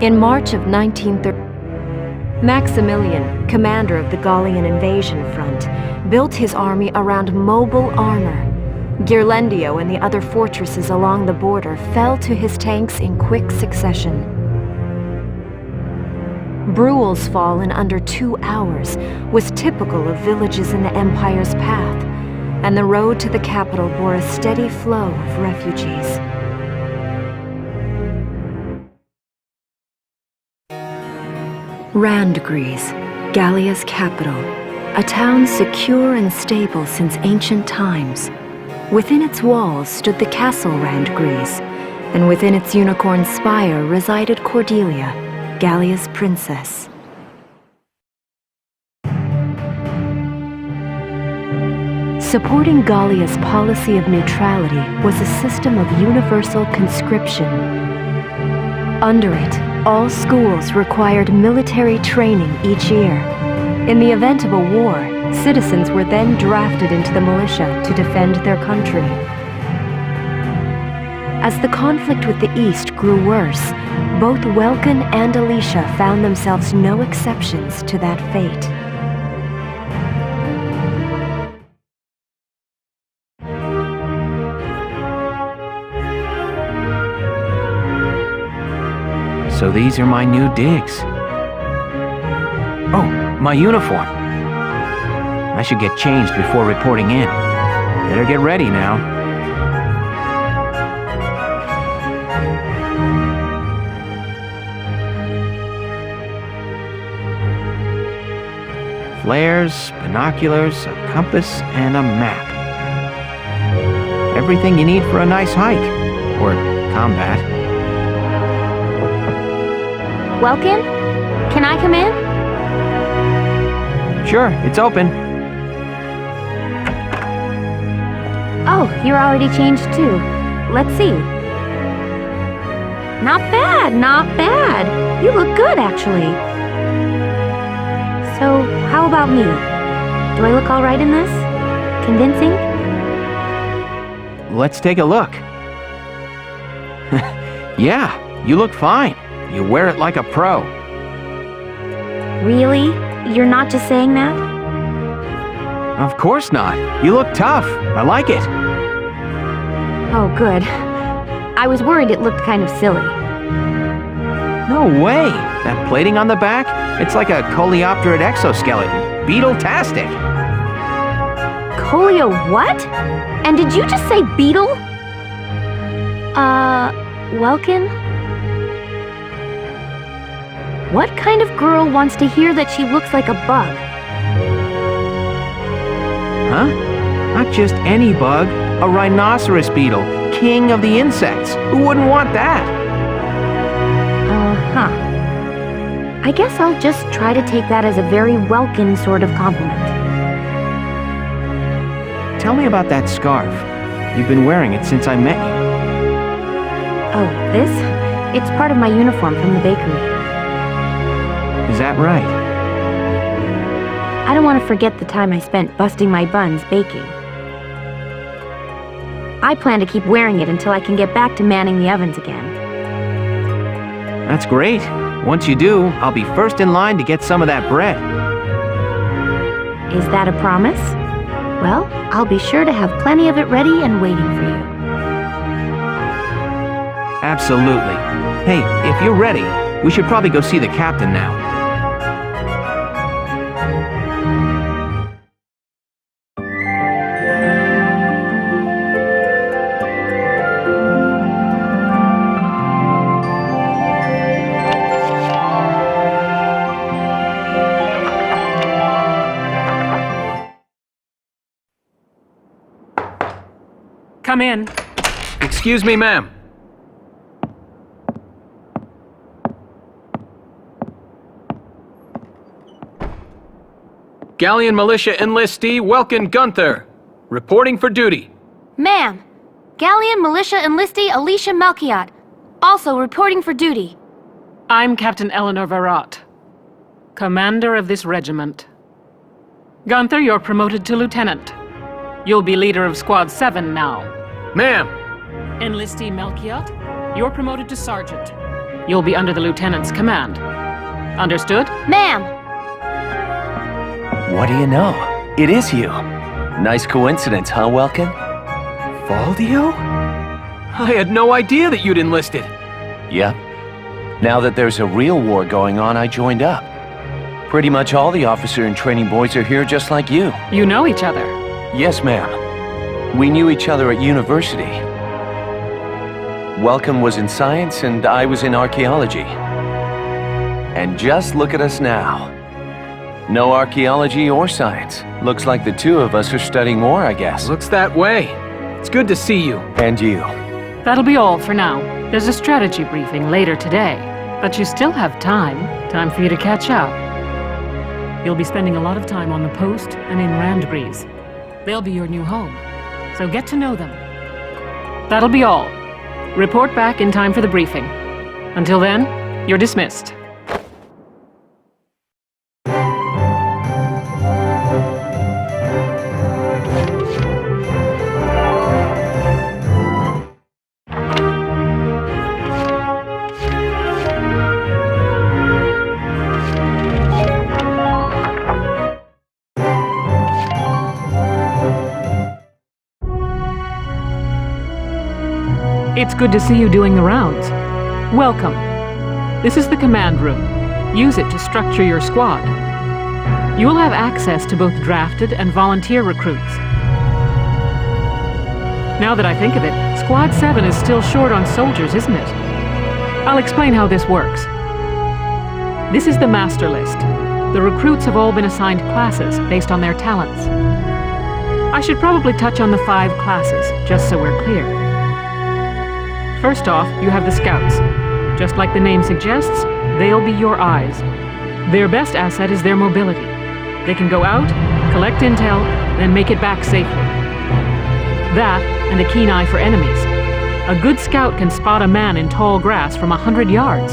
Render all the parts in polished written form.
In March of 1930, Maximilian, commander of the Gallian invasion front, built his army around mobile armor. Ghirlandaio and the other fortresses along the border fell to his tanks in quick succession. Bruhl's fall in under 2 hours was typical of villages in the Empire's path, and the road to the capital bore a steady flow of refugees. Randgries, Gallia's capital, a town secure and stable since ancient times. Within its walls stood the castle Randgries, and within its unicorn spire resided Cordelia, Gallia's princess. Supporting Gallia's policy of neutrality was a system of universal conscription. Under it, all schools required military training each year. In the event of a war, citizens were then drafted into the militia to defend their country. As the conflict with the East grew worse, both Welkin and Alicia found themselves no exceptions to that fate. So these are my new digs. Oh, my uniform. I should get changed before reporting in. Better get ready now. Flares, binoculars, a compass, and a map. Everything you need for a nice hike. Or combat. Welkin? Can I come in? Sure, it's open. Oh, you're already changed too. Let's see. Not bad, not bad. You look good, actually. So, how about me? Do I look all right in this? Convincing? Let's take a look. Yeah, you look fine. You wear it like a pro. Really? You're not just saying that? Of course not. You look tough. I like it. Oh, good. I was worried it looked kind of silly. No way. That plating on the back? It's like a coleopterate exoskeleton. Beetle-tastic. Coleo what? And did you just say beetle? Welkin? What kind of girl wants to hear that she looks like a bug? Huh? Not just any bug. A rhinoceros beetle. King of the insects. Who wouldn't want that? Uh-huh. I guess I'll just try to take that as a very Welkin sort of compliment. Tell me about that scarf. You've been wearing it since I met you. Oh, this? It's part of my uniform from the bakery. Is that right? I don't want to forget the time I spent busting my buns baking. I plan to keep wearing it until I can get back to manning the ovens again. That's great. Once you do, I'll be first in line to get some of that bread. Is that a promise? Well, I'll be sure to have plenty of it ready and waiting for you. Absolutely. Hey, if you're ready, we should probably go see the captain now. Come in. Excuse me, ma'am. Gallian militia enlistee Welkin Gunther, reporting for duty. Ma'am, Gallian militia enlistee Alicia Melchiot, also reporting for duty. I'm Captain Eleanor Varrot, commander of this regiment. Gunther, you're promoted to lieutenant. You'll be leader of Squad 7 now. Ma'am! Enlistee Melchiot, you're promoted to sergeant. You'll be under the lieutenant's command. Understood? Ma'am! What do you know? It is you. Nice coincidence, huh, Welkin? Valdio? I had no idea that you'd enlisted. Yep. Now that there's a real war going on, I joined up. Pretty much all the officer and training boys are here just like you. You know each other. Yes, ma'am. We knew each other at university. Welcome was in science and I was in archaeology. And just look at us now. No archaeology or science. Looks like the two of us are studying more, I guess. Looks that way. It's good to see you. And you. That'll be all for now. There's a strategy briefing later today, but you still have time. Time for you to catch up. You'll be spending a lot of time on the post and in Randbreeze. They'll be your new home, so get to know them. That'll be all. Report back in time for the briefing. Until then, you're dismissed. It's good to see you doing the rounds. Welcome. This is the command room. Use it to structure your squad. You will have access to both drafted and volunteer recruits. Now that I think of it, Squad 7 is still short on soldiers, isn't it? I'll explain how this works. This is the master list. The recruits have all been assigned classes based on their talents. I should probably touch on the 5 classes, just so we're clear. First off, you have the scouts. Just like the name suggests, they'll be your eyes. Their best asset is their mobility. They can go out, collect intel, then make it back safely. That, and a keen eye for enemies. A good scout can spot a man in tall grass from 100 yards.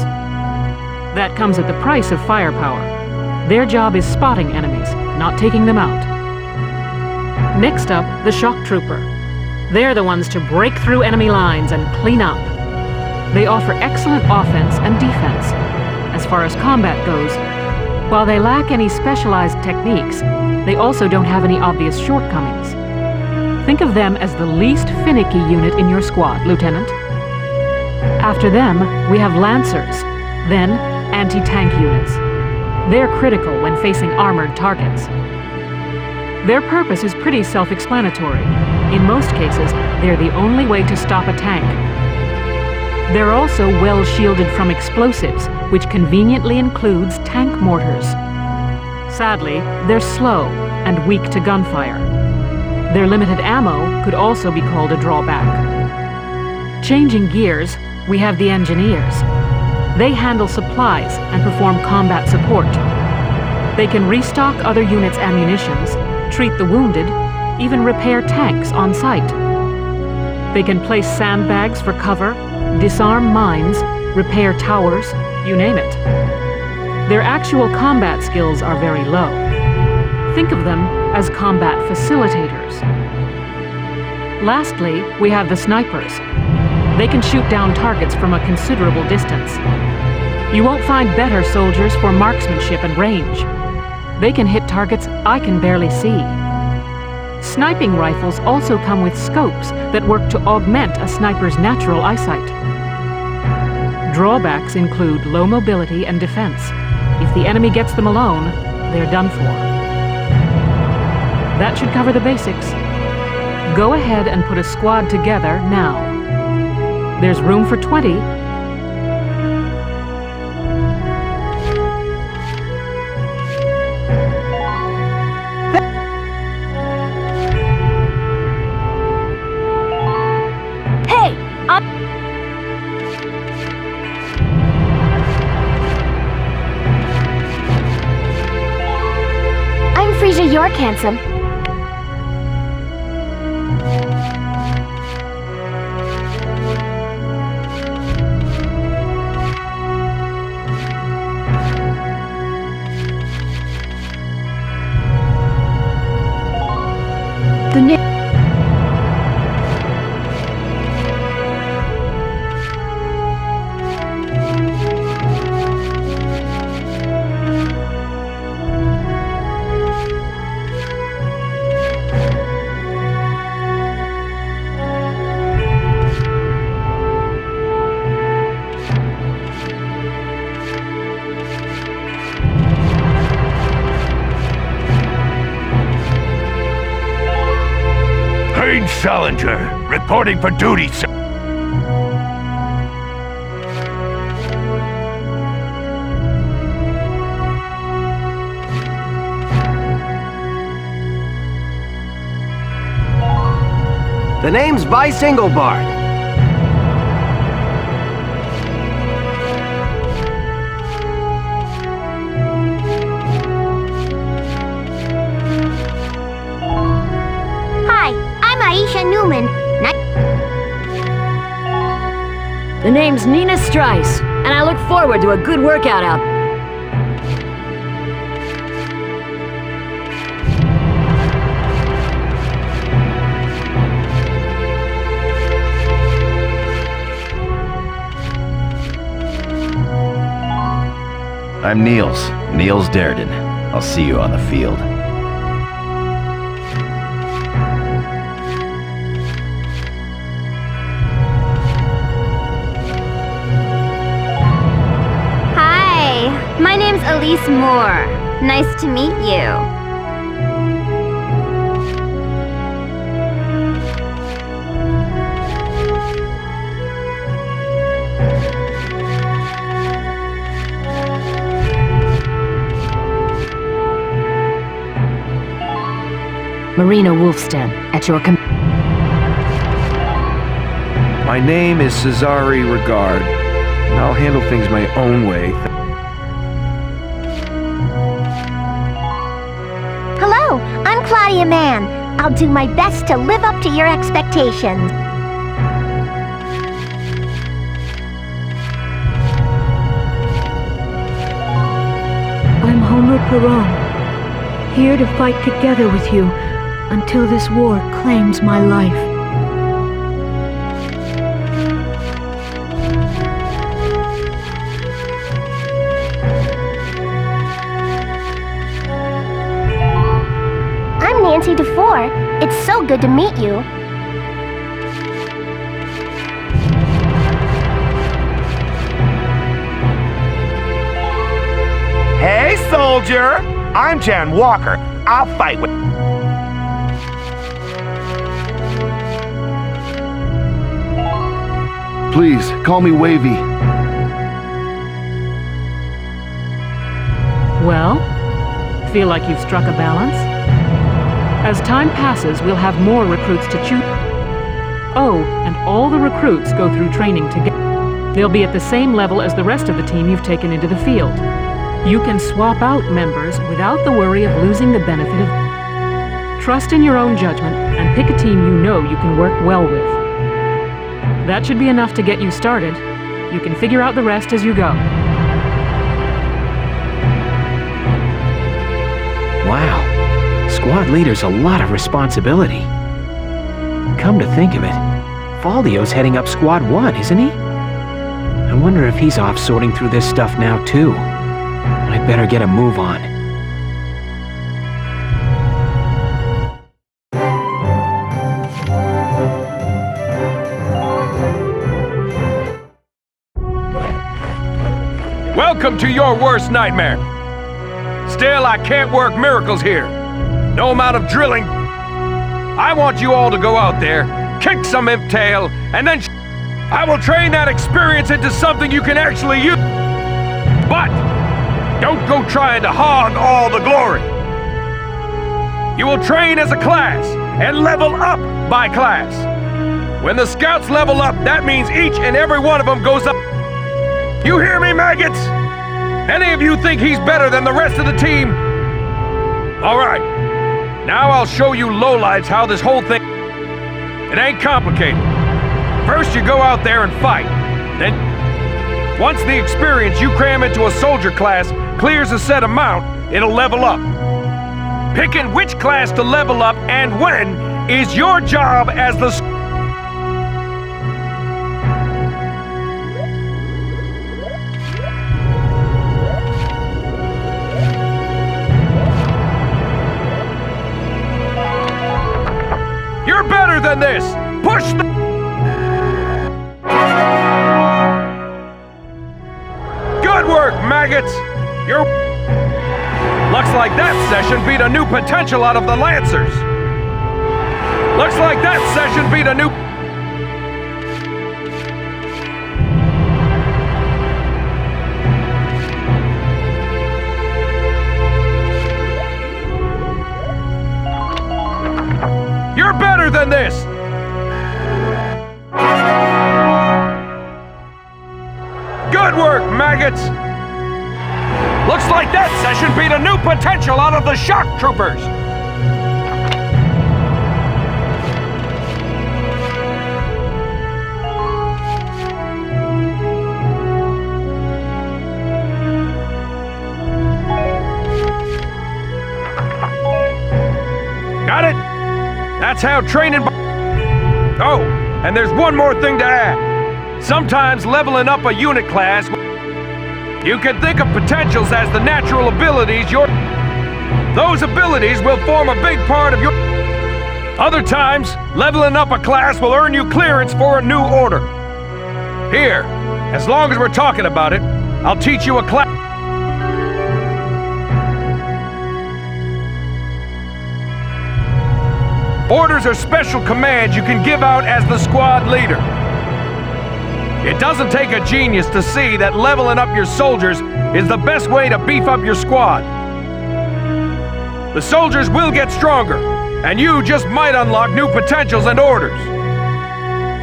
That comes at the price of firepower. Their job is spotting enemies, not taking them out. Next up, the shock trooper. They're the ones to break through enemy lines and clean up. They offer excellent offense and defense. As far as combat goes, while they lack any specialized techniques, they also don't have any obvious shortcomings. Think of them as the least finicky unit in your squad, Lieutenant. After them, we have Lancers, then anti-tank units. They're critical when facing armored targets. Their purpose is pretty self-explanatory. In most cases, they're the only way to stop a tank. They're also well shielded from explosives, which conveniently includes tank mortars. Sadly, they're slow and weak to gunfire. Their limited ammo could also be called a drawback. Changing gears, we have the engineers. They handle supplies and perform combat support. They can restock other units' ammunitions, treat the wounded, even repair tanks on site. They can place sandbags for cover, disarm mines, repair towers, you name it. Their actual combat skills are very low. Think of them as combat facilitators. Lastly, we have the snipers. They can shoot down targets from a considerable distance. You won't find better soldiers for marksmanship and range. They can hit targets I can barely see. Sniping rifles also come with scopes that work to augment a sniper's natural eyesight. Drawbacks include low mobility and defense. If the enemy gets them alone, they're done for. That should cover the basics. Go ahead and put a squad together now. There's room for 20. York, handsome. Marine Challenger, reporting for duty, sir. The name's Vice Engelbart. Hi, I'm Aisha Newman. The name's Nina Strice, and I look forward to a good workout out. I'm Niels Darden. I'll see you on the field. Hi, my name's Elise Moore. Nice to meet you. Marina Wolfstead, at your My name is Cesare Regard, and I'll handle things my own way. Hello, I'm Claudia Mann. I'll do my best to live up to your expectations. I'm Homer Perron, here to fight together with you until this war claims my life. I'm Nancy DeFore. It's so good to meet you. Hey, soldier! I'm Jan Walker. I'll fight with... Please, call me Wavy. Well, feel like you've struck a balance? As time passes, we'll have more recruits to choose. Oh, and all the recruits go through training together. They'll be at the same level as the rest of the team you've taken into the field. You can swap out members without the worry of losing the benefit of... Trust in your own judgment and pick a team you know you can work well with. That should be enough to get you started. You can figure out the rest as you go. Wow. Squad leader's a lot of responsibility. Come to think of it, Faldio's heading up Squad 1, isn't he? I wonder if he's off sorting through this stuff now, too. I'd better get a move on. Welcome to your worst nightmare. Still, I can't work miracles here. No amount of drilling. I want you all to go out there, kick some imp tail, and then I will train that experience into something you can actually use. But don't go trying to hog all the glory. You will train as a class and level up by class. When the scouts level up, that means each and every one of them goes up. You hear me, maggots? Any of you think he's better than the rest of the team? All right. Now I'll show you lowlights how this whole thing... It ain't complicated. First you go out there and fight. Then, once the experience you cram into a soldier class clears a set amount, it'll level up. Picking which class to level up and when is your job as the... You're better than this! Push the... Good work, maggots! You're... Looks like that session beat a new potential out of the Lancers. Looks like that session beat a new... You're better than this! Good work, maggots! Looks like that session beat a new potential out of the shock troopers! Got it? That's how training... Oh, and there's one more thing to add. Sometimes leveling up a unit class... You can think of potentials as the natural abilities Those abilities will form a big part of your... Other times, leveling up a class will earn you clearance for a new order. Here, as long as we're talking about it, I'll teach you a class... Orders are special commands you can give out as the squad leader. It doesn't take a genius to see that leveling up your soldiers is the best way to beef up your squad. The soldiers will get stronger, and you just might unlock new potentials and orders.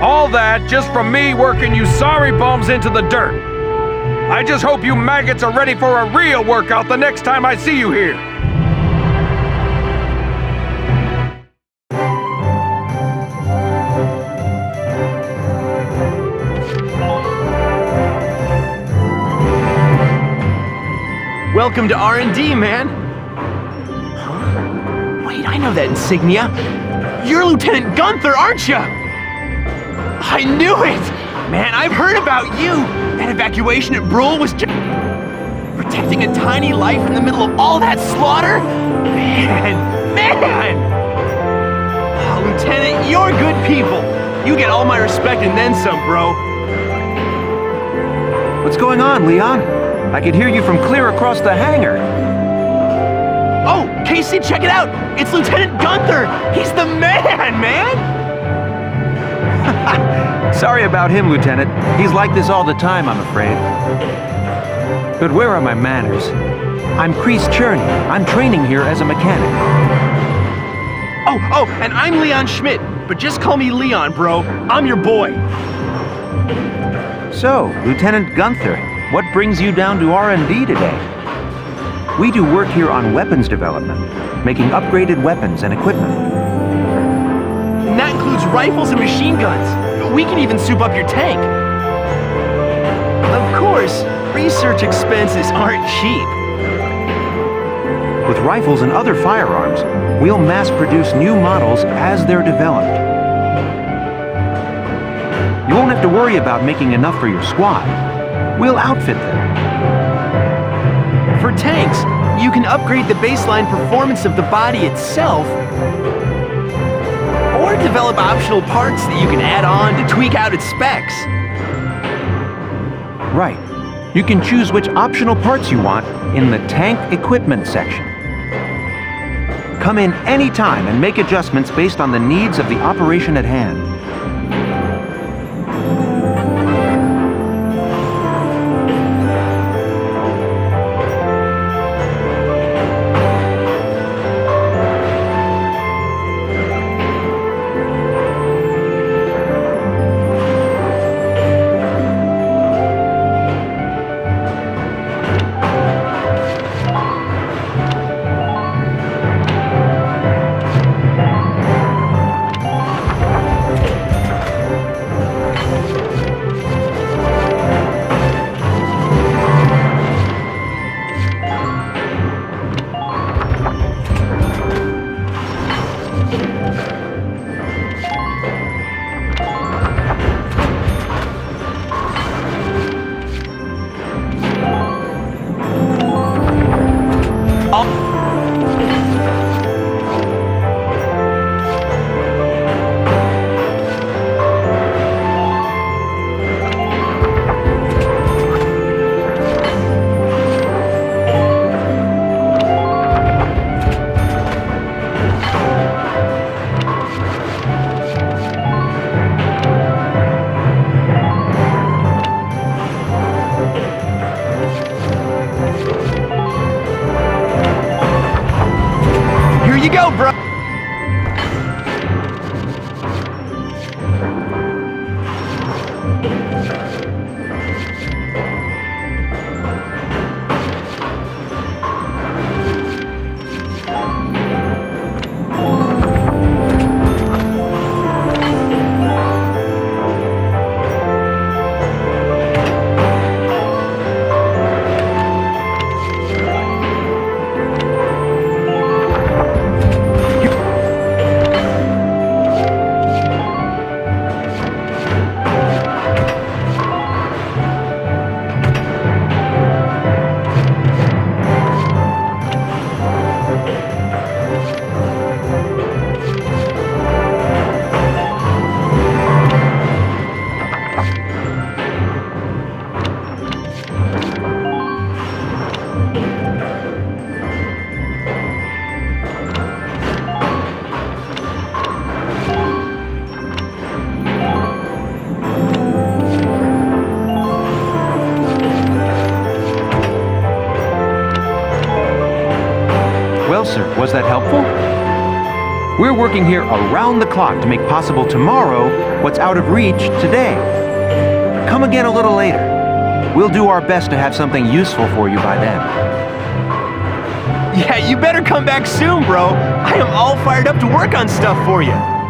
All that just from me working you sorry bums into the dirt. I just hope you maggots are ready for a real workout the next time I see you here. Welcome to R&D, man. Huh? Wait, I know that insignia. You're Lieutenant Gunther, aren't you? I knew it! Man, I've heard about you. That evacuation at Brule was just... protecting a tiny life in the middle of all that slaughter? Man! Oh, Lieutenant, you're good people. You get all my respect and then some, bro. What's going on, Leon? I could hear you from clear across the hangar. Oh, Casey, check it out! It's Lieutenant Gunther! He's the man! Sorry about him, Lieutenant. He's like this all the time, I'm afraid. But where are my manners? I'm Kreese Cherney. I'm training here as a mechanic. Oh, and I'm Leon Schmidt, but just call me Leon, bro. I'm your boy. So, Lieutenant Gunther, what brings you down to R&D today? We do work here on weapons development, making upgraded weapons and equipment. And that includes rifles and machine guns. We can even soup up your tank. Of course, research expenses aren't cheap. With rifles and other firearms, we'll mass-produce new models as they're developed. You won't have to worry about making enough for your squad. We'll outfit them. For tanks, you can upgrade the baseline performance of the body itself, or develop optional parts that you can add on to tweak out its specs. Right. You can choose which optional parts you want in the tank equipment section. Come in anytime and make adjustments based on the needs of the operation at hand. you go, bro! Well, sir, was that helpful? We're working here around the clock to make possible tomorrow what's out of reach today. Come again a little later. We'll do our best to have something useful for you by then. Yeah, you better come back soon, bro. I am all fired up to work on stuff for you.